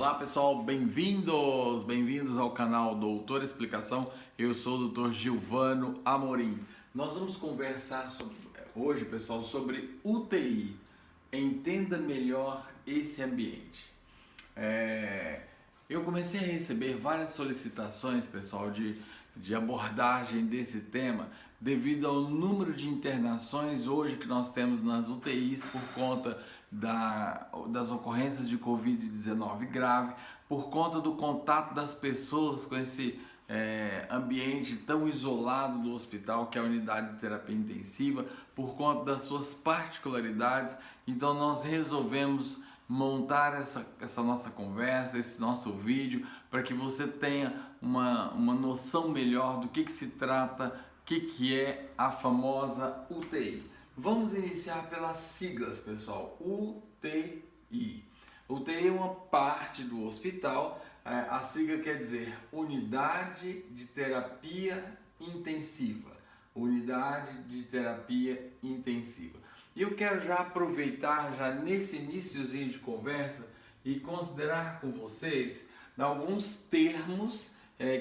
Olá pessoal, bem-vindos ao canal Doutor Explicação. Eu sou o Dr. Gilvano Amorim. Nós vamos conversar hoje, pessoal, sobre UTI. Entenda melhor esse ambiente. Eu comecei a receber várias solicitações, pessoal, de abordagem desse tema devido ao número de internações hoje que nós temos nas UTIs por conta das ocorrências de Covid-19 grave, por conta do contato das pessoas com esse ambiente tão isolado do hospital que é a unidade de terapia intensiva, por conta das suas particularidades. Então nós resolvemos montar essa nossa conversa, esse nosso vídeo, para que você tenha uma noção melhor do que se trata, o que é a famosa UTI. Vamos iniciar pelas siglas, pessoal. UTI. UTI é uma parte do hospital. A sigla quer dizer Unidade de Terapia Intensiva. Unidade de Terapia Intensiva. E eu quero já aproveitar, já nesse iniciozinho de conversa, e considerar com vocês alguns termos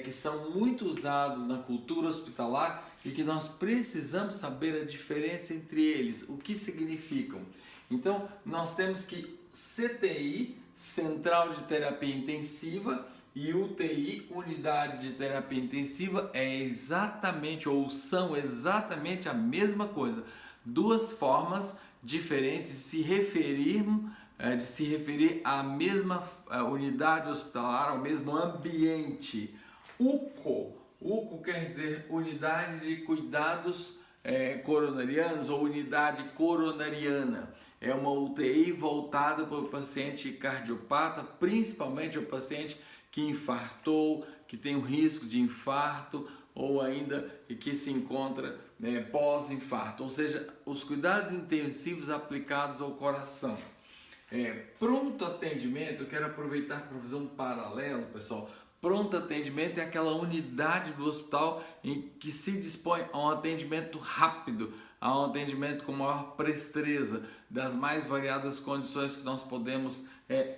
que são muito usados na cultura hospitalar e que nós precisamos saber a diferença entre eles, o que significam. Então, nós temos que CTI, Central de Terapia Intensiva, e UTI, Unidade de Terapia Intensiva, é exatamente ou são exatamente a mesma coisa. Duas formas diferentes de se referir à mesma unidade hospitalar, ao mesmo ambiente. UCO quer dizer Unidade de Cuidados Coronarianos ou Unidade Coronariana. É uma UTI voltada para o paciente cardiopata, principalmente o paciente que infartou, que tem um risco de infarto ou ainda que se encontra pós-infarto, ou seja, os cuidados intensivos aplicados ao coração. Pronto atendimento, eu quero aproveitar para fazer um paralelo, pessoal. Pronto atendimento é aquela unidade do hospital em que se dispõe a um atendimento rápido, a um atendimento com maior presteza, das mais variadas condições que nós podemos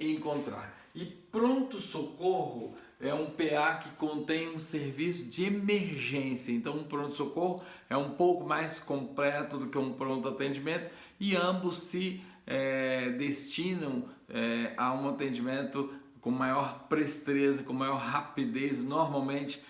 encontrar. E pronto-socorro é um PA que contém um serviço de emergência. Então, um pronto-socorro é um pouco mais completo do que um pronto-atendimento e ambos se destinam a um atendimento com maior presteza, com maior rapidez. Normalmente o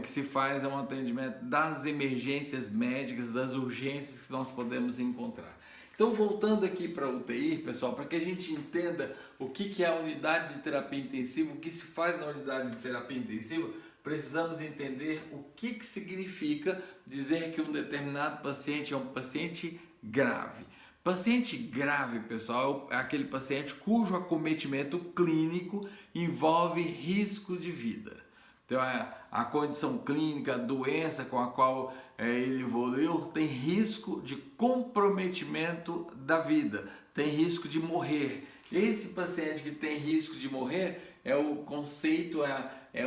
que se faz é um atendimento das emergências médicas, das urgências que nós podemos encontrar. Então, voltando aqui para a UTI, pessoal, para que a gente entenda o que é a unidade de terapia intensiva, o que se faz na unidade de terapia intensiva, precisamos entender o que significa dizer que um determinado paciente é um paciente grave. Paciente grave, pessoal, é aquele paciente cujo acometimento clínico envolve risco de vida. Então, a condição clínica, a doença com a qual ele evoluiu, tem risco de comprometimento da vida, tem risco de morrer. Esse paciente que tem risco de morrer é o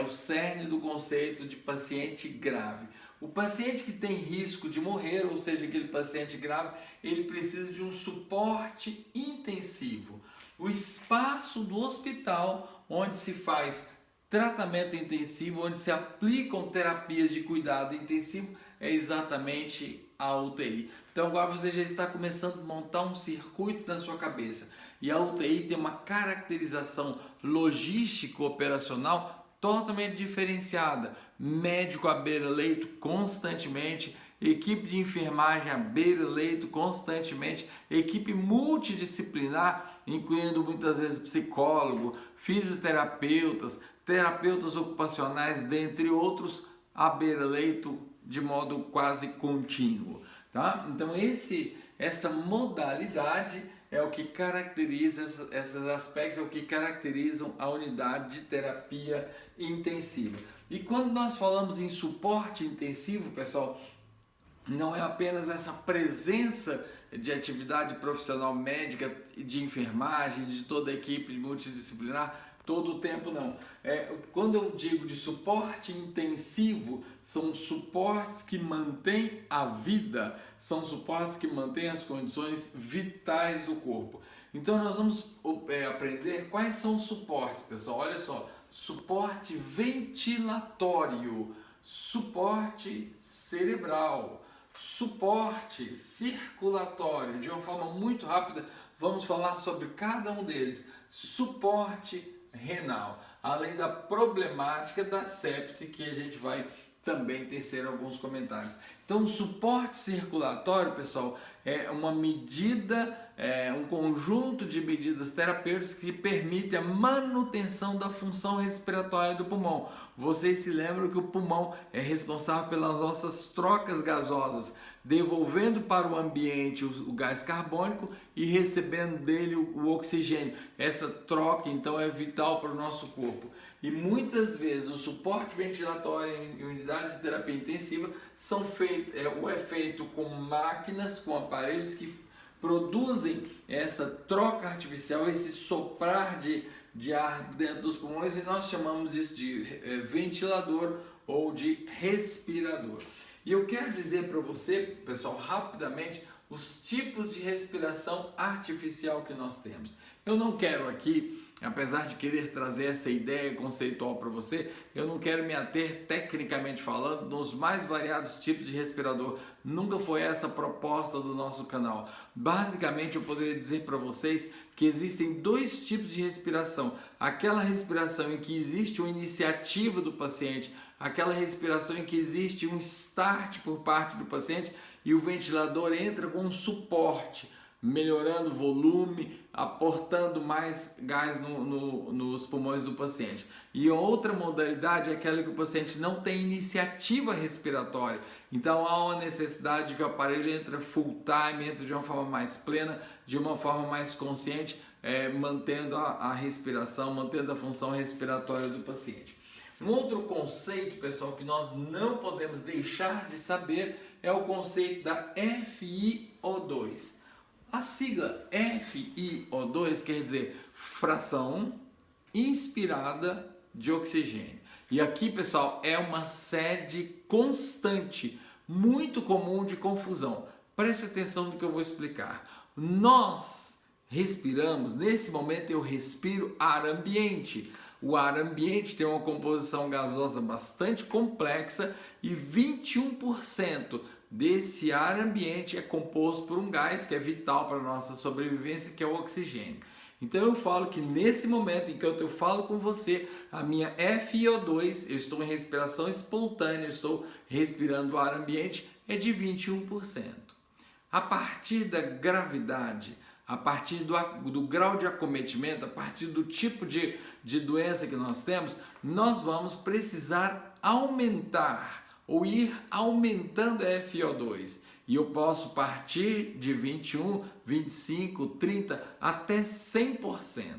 cerne do conceito de paciente grave. O paciente que tem risco de morrer, ou seja, aquele paciente grave, ele precisa de um suporte intensivo. O espaço do hospital onde se faz tratamento intensivo, onde se aplicam terapias de cuidado intensivo, é exatamente a UTI. Então agora você já está começando a montar um circuito na sua cabeça. E a UTI tem uma caracterização logística operacional totalmente diferenciada. Médico à beira-leito constantemente, equipe de enfermagem à beira-leito constantemente, equipe multidisciplinar, incluindo muitas vezes psicólogo, fisioterapeutas, terapeutas ocupacionais, dentre outros, à beira-leito de modo quase contínuo. Tá? Então essa modalidade é o que caracteriza esses aspectos, é o que caracterizam a unidade de terapia intensiva. E quando nós falamos em suporte intensivo, pessoal, não é apenas essa presença de atividade profissional médica, de enfermagem, de toda a equipe multidisciplinar, todo o tempo não. Quando eu digo de suporte intensivo, são suportes que mantêm a vida, são suportes que mantêm as condições vitais do corpo. Então nós vamos aprender quais são os suportes, pessoal. Olha só, suporte ventilatório, suporte cerebral, suporte circulatório. De uma forma muito rápida, vamos falar sobre cada um deles. Suporte renal, além da problemática da sepse, que a gente vai também tecer alguns comentários. Então, o suporte circulatório, pessoal, é uma medida, um conjunto de medidas terapêuticas que permite a manutenção da função respiratória do pulmão. Vocês se lembram que o pulmão é responsável pelas nossas trocas gasosas, devolvendo para o ambiente o gás carbônico e recebendo dele o oxigênio. Essa troca, então, é vital para o nosso corpo. E muitas vezes o suporte ventilatório em unidades de terapia intensiva é feito com máquinas, com aparelhos que produzem essa troca artificial, esse soprar de ar dentro dos pulmões, e nós chamamos isso de ventilador ou de respirador. E eu quero dizer para você, pessoal, rapidamente, os tipos de respiração artificial que nós temos. Eu não quero aqui, apesar de querer trazer essa ideia conceitual para você, eu não quero me ater, tecnicamente falando, nos mais variados tipos de respirador. Nunca foi essa a proposta do nosso canal. Basicamente, eu poderia dizer para vocês que existem dois tipos de respiração. Aquela respiração em que existe uma iniciativa do paciente, aquela respiração em que existe um start por parte do paciente e o ventilador entra com um suporte, melhorando o volume, aportando mais gás nos pulmões do paciente. E outra modalidade é aquela que o paciente não tem iniciativa respiratória. Então há uma necessidade de que o aparelho entre full time, entre de uma forma mais plena, de uma forma mais consciente, mantendo a respiração, mantendo a função respiratória do paciente. Um outro conceito, pessoal, que nós não podemos deixar de saber é o conceito da FiO2. A sigla FiO2 quer dizer fração inspirada de oxigênio. E aqui, pessoal, é uma sede constante, muito comum de confusão. Preste atenção no que eu vou explicar. Nós respiramos, nesse momento eu respiro ar ambiente. O ar ambiente tem uma composição gasosa bastante complexa e 21% desse ar ambiente é composto por um gás que é vital para a nossa sobrevivência, que é o oxigênio. Então eu falo que nesse momento em que eu falo com você, a minha FiO2, eu estou em respiração espontânea, eu estou respirando o ar ambiente, é de 21%. A partir da gravidade, a partir do grau de acometimento, a partir do tipo de doença que nós temos, nós vamos precisar aumentar ou ir aumentando a FiO2. E eu posso partir de 21, 25, 30 até 100%.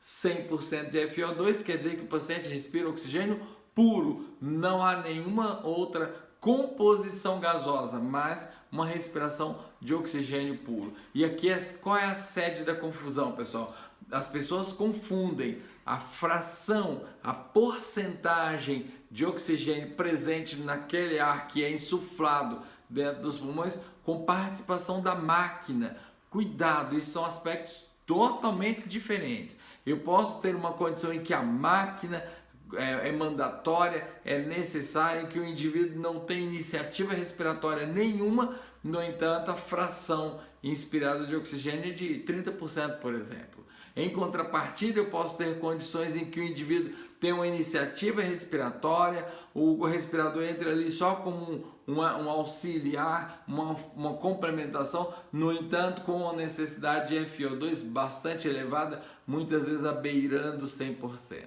100% de FiO2 quer dizer que o paciente respira oxigênio puro, não há nenhuma outra composição gasosa, mas uma respiração de oxigênio puro. E aqui qual é a sede da confusão, pessoal? As pessoas confundem a fração, a porcentagem de oxigênio presente naquele ar que é insuflado dentro dos pulmões com participação da máquina. Cuidado, isso são aspectos totalmente diferentes. Eu posso ter uma condição em que a máquina é mandatória, é necessária, em que o indivíduo não tem iniciativa respiratória nenhuma, no entanto, a fração inspirada de oxigênio é de 30%, por exemplo. Em contrapartida, eu posso ter condições em que o indivíduo tem uma iniciativa respiratória, o respirador entra ali só como um auxiliar, uma complementação, no entanto, com uma necessidade de FiO2 bastante elevada, muitas vezes beirando 100%.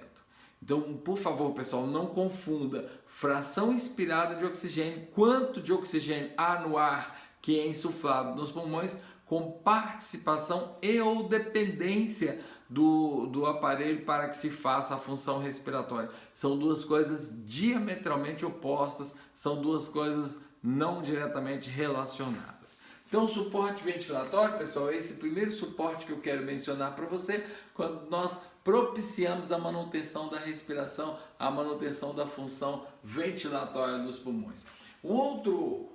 Então, por favor, pessoal, não confunda fração inspirada de oxigênio, quanto de oxigênio há no ar que é insuflado nos pulmões, com participação e ou dependência do aparelho para que se faça a função respiratória. São duas coisas diametralmente opostas, são duas coisas não diretamente relacionadas. Então, o suporte ventilatório, pessoal, é esse primeiro suporte que eu quero mencionar para você, quando nós propiciamos a manutenção da respiração, a manutenção da função ventilatória dos pulmões. O outro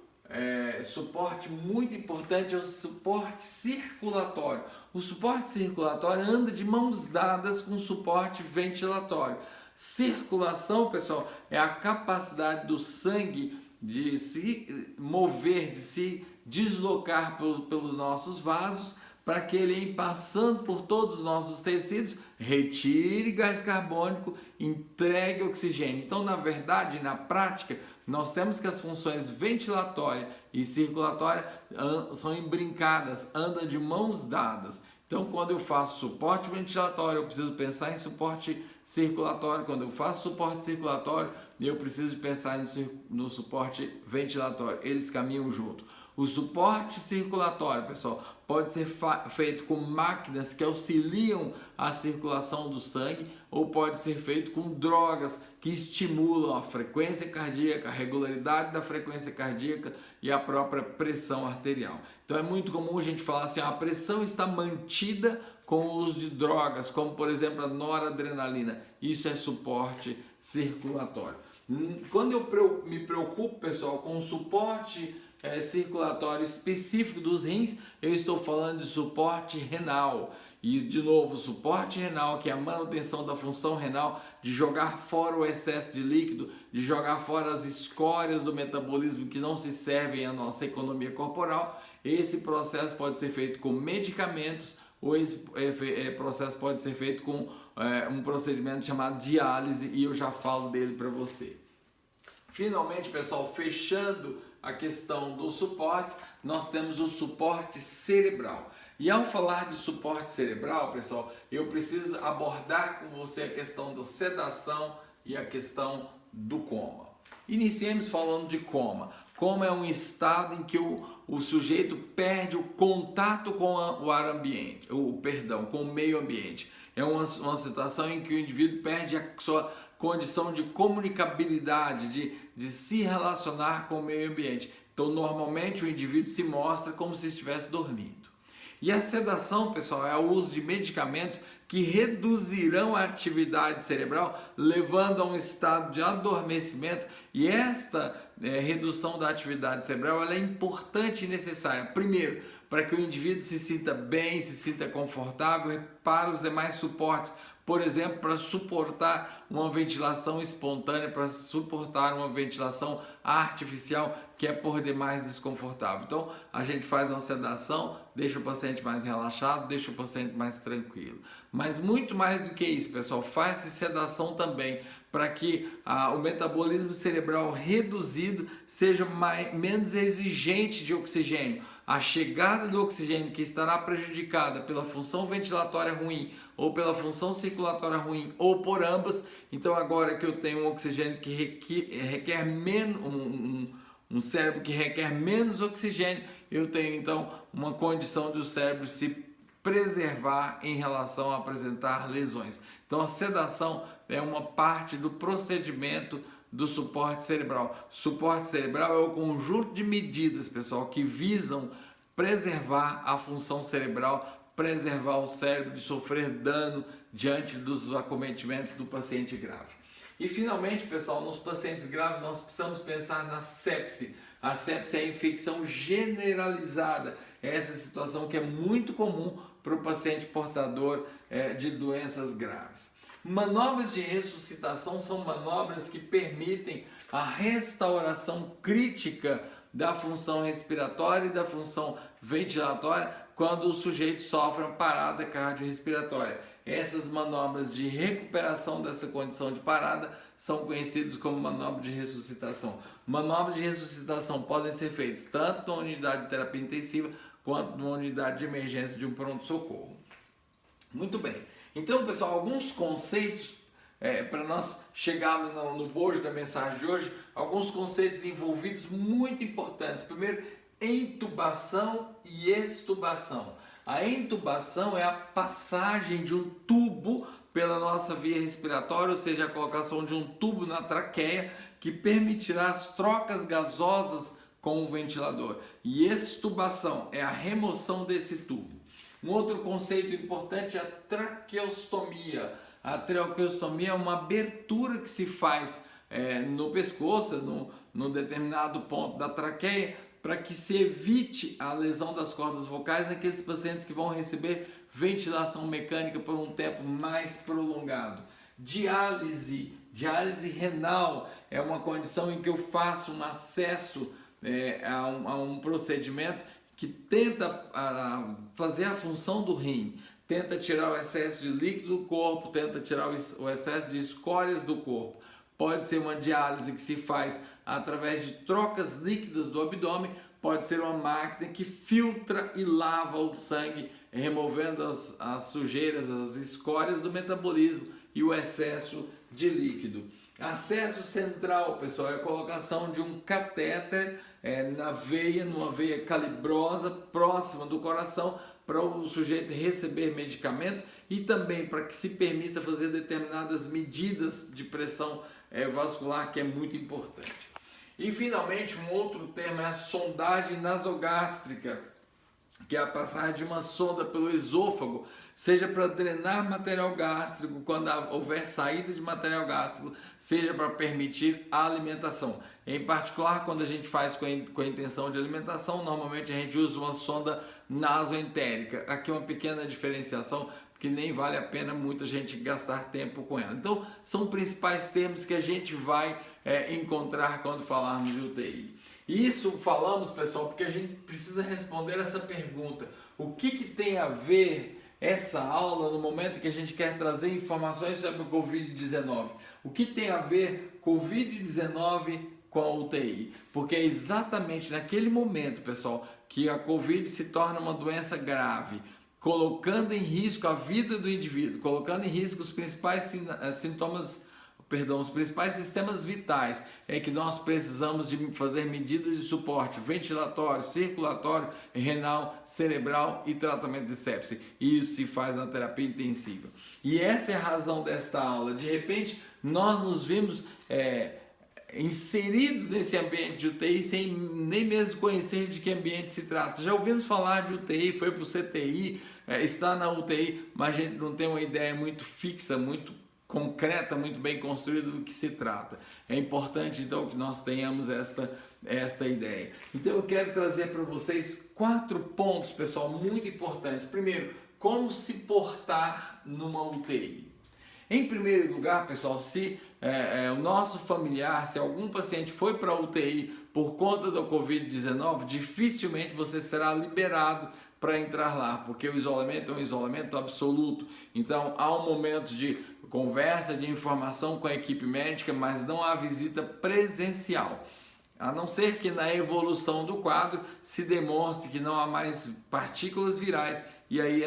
suporte muito importante é o suporte circulatório. O suporte circulatório anda de mãos dadas com o suporte ventilatório. Circulação, pessoal, é a capacidade do sangue de se mover, de se deslocar pelos nossos vasos, para que ele, passando por todos os nossos tecidos, retire gás carbônico, entregue oxigênio. Então, na verdade, na prática, nós temos que as funções ventilatória e circulatória são imbrincadas, andam de mãos dadas. Então, quando eu faço suporte ventilatório, eu preciso pensar em suporte circulatório. Quando eu faço suporte circulatório, eu preciso pensar no suporte ventilatório. Eles caminham junto. O suporte circulatório, pessoal, pode ser feito com máquinas que auxiliam a circulação do sangue, ou pode ser feito com drogas que estimulam a frequência cardíaca, a regularidade da frequência cardíaca e a própria pressão arterial. Então é muito comum a gente falar assim, a pressão está mantida com o uso de drogas, como por exemplo a noradrenalina. Isso é suporte circulatório. Quando eu me preocupo, pessoal, com o suporte circulatório específico dos rins, eu estou falando de suporte renal. E de novo, suporte renal, que é a manutenção da função renal, de jogar fora o excesso de líquido, de jogar fora as escórias do metabolismo que não se servem à nossa economia corporal. Esse processo pode ser feito com medicamentos, ou esse processo pode ser feito com um procedimento chamado diálise, e eu já falo dele para você. Finalmente, pessoal, fechando a questão do suporte, nós temos o suporte cerebral. E ao falar de suporte cerebral, pessoal, eu preciso abordar com você a questão da sedação e a questão do coma. Iniciemos falando de coma. Coma é um estado em que o sujeito perde o contato com o ar ambiente, com o meio ambiente. É uma situação em que o indivíduo perde a sua condição de comunicabilidade, de se relacionar com o meio ambiente. Então, normalmente, o indivíduo se mostra como se estivesse dormindo. E a sedação, pessoal, é o uso de medicamentos que reduzirão a atividade cerebral, levando a um estado de adormecimento. E esta redução da atividade cerebral ela é importante e necessária. Primeiro, para que o indivíduo se sinta bem, se sinta confortável, para os demais suportes. Por exemplo, para suportar uma ventilação espontânea, para suportar uma ventilação artificial que é por demais desconfortável. Então, a gente faz uma sedação, deixa o paciente mais relaxado, deixa o paciente mais tranquilo. Mas muito mais do que isso, pessoal, faz-se sedação também para que o metabolismo cerebral reduzido seja menos exigente de oxigênio. A chegada do oxigênio que estará prejudicada pela função ventilatória ruim ou pela função circulatória ruim ou por ambas, então agora que eu tenho um oxigênio que requer menos, um cérebro que requer menos oxigênio, eu tenho então uma condição do cérebro se preservar em relação a apresentar lesões. Então a sedação é uma parte do procedimento do suporte cerebral. Suporte cerebral é o conjunto de medidas, pessoal, que visam preservar a função cerebral, preservar o cérebro de sofrer dano diante dos acometimentos do paciente grave. E finalmente, pessoal, nos pacientes graves nós precisamos pensar na sepse. A sepse é a infecção generalizada. Essa situação que é muito comum para o paciente portador de doenças graves. Manobras de ressuscitação são manobras que permitem a restauração crítica da função respiratória e da função ventilatória quando o sujeito sofre uma parada cardiorrespiratória. Essas manobras de recuperação dessa condição de parada são conhecidas como manobras de ressuscitação. Manobras de ressuscitação podem ser feitas tanto na unidade de terapia intensiva quanto numa unidade de emergência de um pronto-socorro. Muito bem. Então, pessoal, alguns conceitos para nós chegarmos no bojo da mensagem de hoje, alguns conceitos envolvidos muito importantes. Primeiro, intubação e extubação. A intubação é a passagem de um tubo pela nossa via respiratória, ou seja, a colocação de um tubo na traqueia que permitirá as trocas gasosas com o ventilador. E extubação é a remoção desse tubo. Um outro conceito importante é a traqueostomia. A traqueostomia é uma abertura que se faz no pescoço, no determinado ponto da traqueia, para que se evite a lesão das cordas vocais naqueles pacientes que vão receber ventilação mecânica por um tempo mais prolongado. Diálise renal é uma condição em que eu faço um acesso a um procedimento que tenta fazer a função do rim, tenta tirar o excesso de líquido do corpo, tenta tirar o excesso de escórias do corpo. Pode ser uma diálise que se faz através de trocas líquidas do abdômen, pode ser uma máquina que filtra e lava o sangue, removendo as sujeiras, as escórias do metabolismo e o excesso de líquido. Acesso central, pessoal, é a colocação de um catéter numa veia calibrosa, próxima do coração, para o sujeito receber medicamento e também para que se permita fazer determinadas medidas de pressão vascular, que é muito importante. E finalmente, um outro tema é a sondagem nasogástrica, que é a passagem de uma sonda pelo esôfago, seja para drenar material gástrico quando houver saída de material gástrico, seja para permitir a alimentação. Em particular, quando a gente faz com a intenção de alimentação, normalmente a gente usa uma sonda nasoentérica. Aqui uma pequena diferenciação, que nem vale a pena muito a gente gastar tempo com ela. Então, são principais termos que a gente vai encontrar quando falarmos de UTI. Isso falamos, pessoal, porque a gente precisa responder essa pergunta. O que tem a ver essa aula no momento que a gente quer trazer informações sobre o Covid-19? O que tem a ver Covid-19 com a UTI? Porque é exatamente naquele momento, pessoal, que a Covid se torna uma doença grave, colocando em risco a vida do indivíduo, colocando em risco os principais os principais sistemas vitais, é que nós precisamos de fazer medidas de suporte ventilatório, circulatório, renal, cerebral e tratamento de sepse. Isso se faz na terapia intensiva. E essa é a razão desta aula. De repente, nós nos vimos inseridos nesse ambiente de UTI sem nem mesmo conhecer de que ambiente se trata. Já ouvimos falar de UTI, foi para o CTI, está na UTI, mas a gente não tem uma ideia muito fixa, muito concreta, muito bem construída do que se trata. É importante então que nós tenhamos esta ideia. Então eu quero trazer para vocês 4 pontos, pessoal, muito importantes. Primeiro, como se portar numa UTI. Em primeiro lugar, pessoal, se o nosso familiar, se algum paciente foi para a UTI por conta da Covid-19, dificilmente você será liberado para entrar lá, porque o isolamento é um isolamento absoluto. Então há um momento de conversa, de informação com a equipe médica, mas não há visita presencial. A não ser que na evolução do quadro se demonstre que não há mais partículas virais e aí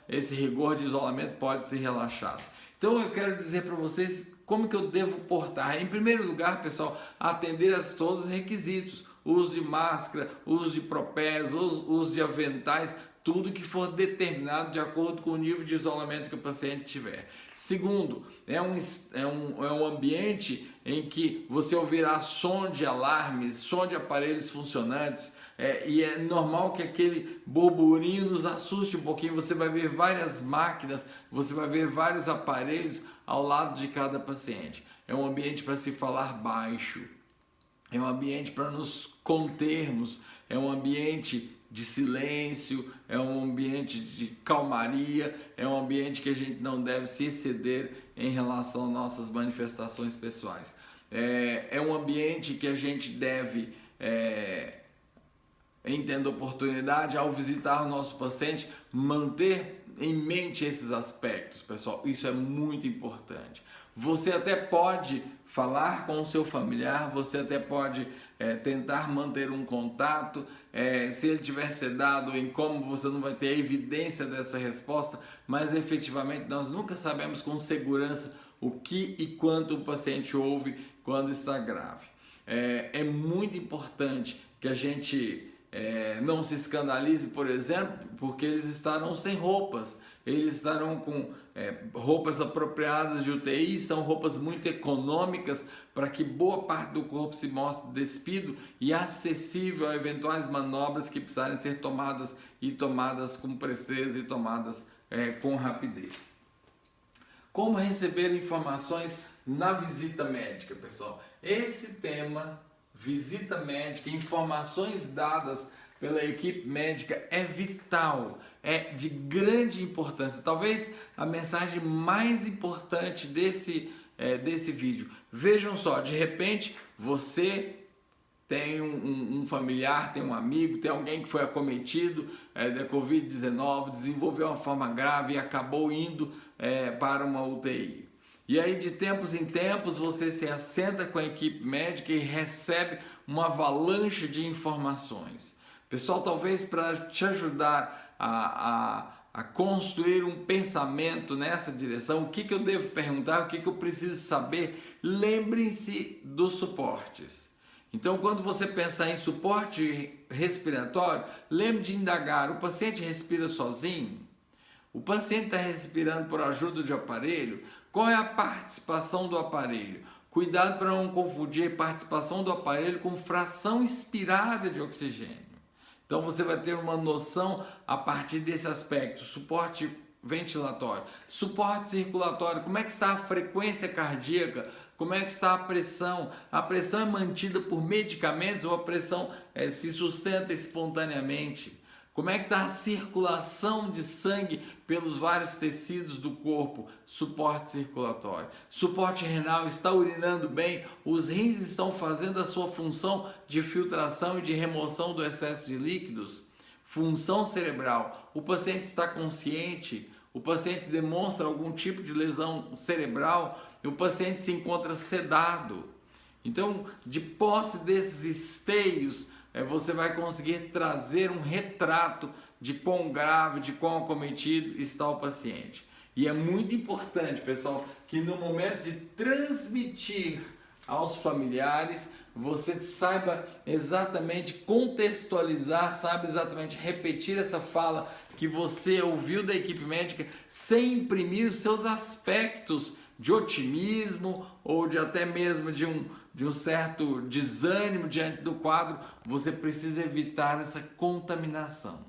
esse rigor de isolamento pode ser relaxado. Então eu quero dizer para vocês como que eu devo portar. Em primeiro lugar, pessoal, atender a todos os requisitos. Uso de máscara, uso de propés, uso de aventais, tudo que for determinado de acordo com o nível de isolamento que o paciente tiver. Segundo, é um ambiente em que você ouvirá som de alarmes, som de aparelhos funcionantes, e é normal que aquele burburinho nos assuste um pouquinho. Você vai ver várias máquinas, você vai ver vários aparelhos ao lado de cada paciente. É um ambiente para se falar baixo, é um ambiente para nos contermos, é um ambiente de silêncio, é um ambiente de calmaria, é um ambiente que a gente não deve se exceder em relação às nossas manifestações pessoais. É um ambiente que a gente deve, em tendo oportunidade, ao visitar o nosso paciente, manter em mente esses aspectos, pessoal. Isso é muito importante. Você até pode falar com o seu familiar, você até pode tentar manter um contato, se ele tiver sedado em como você não vai ter evidência dessa resposta, mas efetivamente nós nunca sabemos com segurança o que e quanto o paciente ouve quando está grave. É muito importante que a gente não se escandalize, por exemplo, porque eles estarão sem roupas, eles estarão com roupas apropriadas de UTI, são roupas muito econômicas para que boa parte do corpo se mostre despido e acessível a eventuais manobras que precisarem ser tomadas com presteza e tomadas com rapidez. Como receber informações na visita médica, pessoal? Esse tema visita médica, informações dadas pela equipe médica é vital, é de grande importância. Talvez a mensagem mais importante desse vídeo. Vejam só, de repente você tem um familiar, tem um amigo, tem alguém que foi acometido da Covid-19, desenvolveu uma forma grave e acabou indo para uma UTI. E aí de tempos em tempos você se assenta com a equipe médica e recebe uma avalanche de informações. Pessoal, talvez para te ajudar a construir um pensamento nessa direção, o que eu devo perguntar, o que eu preciso saber, lembrem-se dos suportes. Então, quando você pensar em suporte respiratório, lembre de indagar: o paciente respira sozinho? O paciente está respirando por ajuda de aparelho? Qual é a participação do aparelho? Cuidado para não confundir participação do aparelho com fração expirada de oxigênio. Então você vai ter uma noção a partir desse aspecto: suporte ventilatório, suporte circulatório, como é que está a frequência cardíaca, como é que está a pressão é mantida por medicamentos ou a pressão se sustenta espontaneamente, como é que está a circulação de sangue pelos vários tecidos do corpo, suporte circulatório, suporte renal, está urinando bem, os rins estão fazendo a sua função de filtração e de remoção do excesso de líquidos, função cerebral, o paciente está consciente, o paciente demonstra algum tipo de lesão cerebral, o paciente se encontra sedado. Então, de posse desses esteios, você vai conseguir trazer um retrato de quão grave, de quão acometido está o paciente. E é muito importante, pessoal, que no momento de transmitir aos familiares, você saiba exatamente contextualizar, saiba exatamente repetir essa fala que você ouviu da equipe médica, sem imprimir os seus aspectos de otimismo ou de até mesmo de um certo desânimo diante do quadro. Você precisa evitar essa contaminação.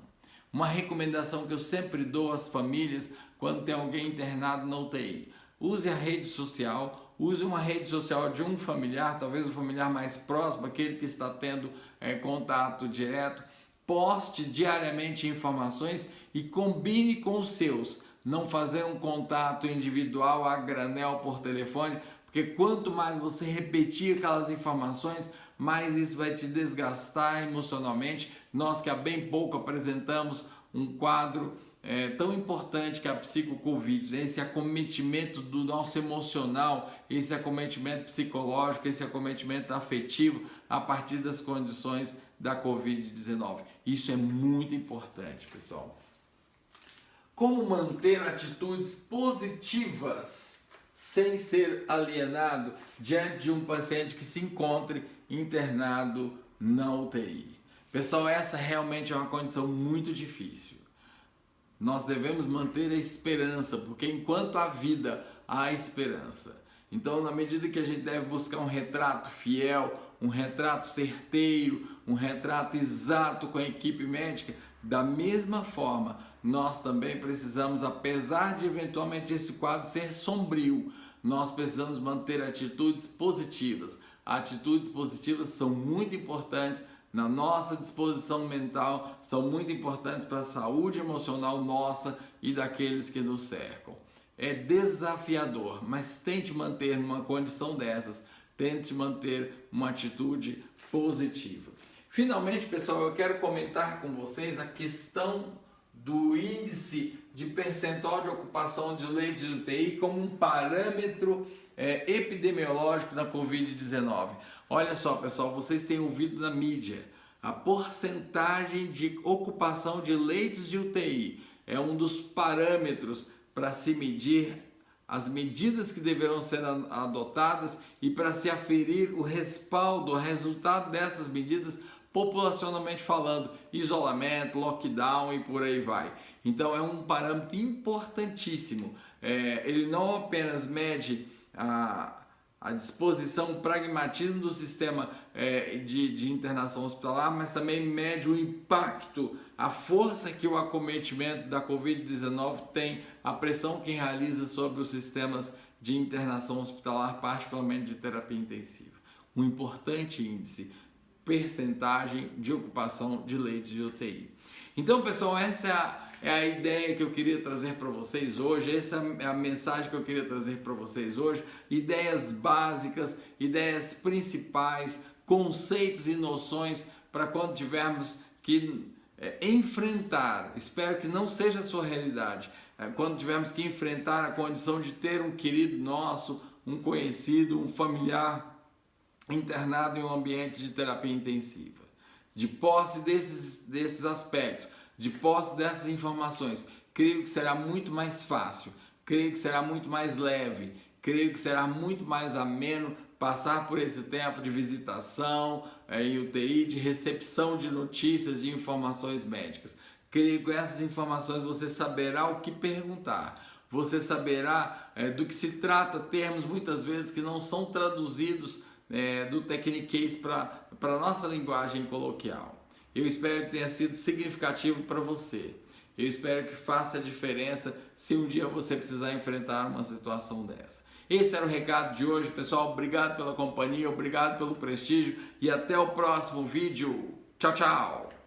Uma recomendação que eu sempre dou às famílias quando tem alguém internado na UTI: use a rede social, use uma rede social de um familiar, talvez o familiar mais próximo, aquele que está tendo contato direto. Poste diariamente informações e combine com os seus. Não fazer um contato individual a granel por telefone, porque quanto mais você repetir aquelas informações, mais isso vai te desgastar emocionalmente. Nós que há bem pouco apresentamos um quadro tão importante que é a psicocovid, né? Esse acometimento do nosso emocional, esse acometimento psicológico, esse acometimento afetivo a partir das condições da Covid-19. Isso é muito importante, pessoal. Como manter atitudes positivas sem ser alienado diante de um paciente que se encontre internado na UTI? Pessoal, essa realmente é uma condição muito difícil. Nós devemos manter a esperança, porque enquanto há vida, há esperança. Então, na medida que a gente deve buscar um retrato fiel, um retrato certeiro, um retrato exato com a equipe médica, da mesma forma, nós também precisamos, apesar de eventualmente esse quadro ser sombrio, nós precisamos manter atitudes positivas. Atitudes positivas são muito importantes na nossa disposição mental, são muito importantes para a saúde emocional nossa e daqueles que nos cercam. É desafiador, mas tente manter numa condição dessas, tente manter uma atitude positiva. Finalmente, pessoal, eu quero comentar com vocês a questão do índice de percentual de ocupação de leitos de UTI como um parâmetro epidemiológico na Covid-19. Olha só, pessoal, vocês têm ouvido na mídia, a porcentagem de ocupação de leitos de UTI é um dos parâmetros para se medir as medidas que deverão ser adotadas e para se aferir o respaldo, o resultado dessas medidas populacionalmente falando, isolamento, lockdown e por aí vai. Então é um parâmetro importantíssimo. Ele não apenas mede a disposição, o pragmatismo do sistema de internação hospitalar, mas também mede o impacto, a força que o acometimento da Covid-19 tem, a pressão que realiza sobre os sistemas de internação hospitalar, particularmente de terapia intensiva. Um importante índice. percentagem de ocupação de leitos de UTI. Então, pessoal, essa é a ideia que eu queria trazer para vocês hoje, essa é a mensagem que eu queria trazer para vocês hoje, ideias básicas, ideias principais, conceitos e noções para quando tivermos que enfrentar, espero que não seja a sua realidade, quando tivermos que enfrentar a condição de ter um querido nosso, um conhecido, um familiar internado em um ambiente de terapia intensiva. De posse desses aspectos, de posse dessas informações, creio que será muito mais fácil, creio que será muito mais leve, creio que será muito mais ameno passar por esse tempo de visitação em UTI, de recepção de notícias, de informações médicas. Creio que com essas informações você saberá o que perguntar, você saberá do que se trata, termos muitas vezes que não são traduzidos do Techniquez para a nossa linguagem coloquial. Eu espero que tenha sido significativo para você. Eu espero que faça a diferença se um dia você precisar enfrentar uma situação dessa. Esse era o recado de hoje, pessoal. Obrigado pela companhia, obrigado pelo prestígio e até o próximo vídeo. Tchau, tchau!